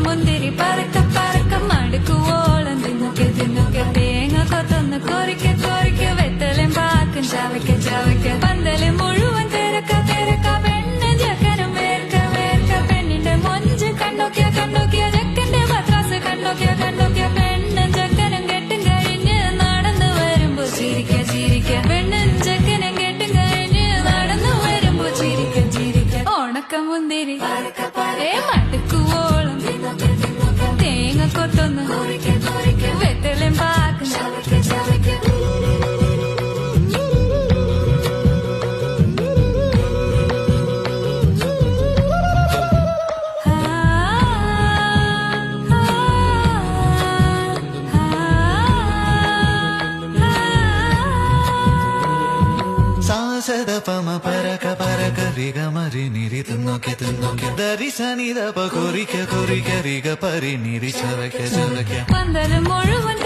മുന്തിരി പറക്ക പറക്ക മടുക്കുവോളം തിന്നൊക്കെ തിന്നൊക്കെ തേങ്ങ കൊത്തൊന്ന് കൊറിക്ക കൊറിക്ക വെത്തലും പാക്കും ചവയ്ക്ക ചവയ്ക്ക പന്തല് മുഴുവൻ തിരക്ക തിരക്ക പെണ്ണ് ജക്കനും വേർക്ക വേർക്ക പെണ്ണിന്റെ മൊഞ്ച് കണ്ടോക്കിയ കണ്ടോക്കിയ ജക്കന്റെ പത്രാസ് കണ്ടോക്കിയ കണ്ടോക്കിയ പെണ്ണും ജക്കനും കെട്ടും കഴിഞ്ഞ് നടന്നു വരുമ്പോ ചിരിക്ക ചിരിക്ക പെണ്ണും ജക്കനും കെട്ടും കഴിഞ്ഞ് നടന്നു വരുമ്പോ ചിരിക്ക ചിരിക്ക ഉണക്ക മുന്തിരി മടുക്കുവോളം തേങ്ങ കൊത്തൊന്ന് വെത്തലും പാക്കും ചവയ്ക്ക ചവയ്ക്ക സാസദ പമ പരക പരക റിഗ മരി നിരി തിന്നൊക്കെ തിന്നൊക്കെ ദരി സനി ദപ കൊറിക്ക കൊറിക്ക റിഗ പരി നിരി ചവയ്ക്ക ചവയ്ക്ക പന്തല് മുഴുവൻ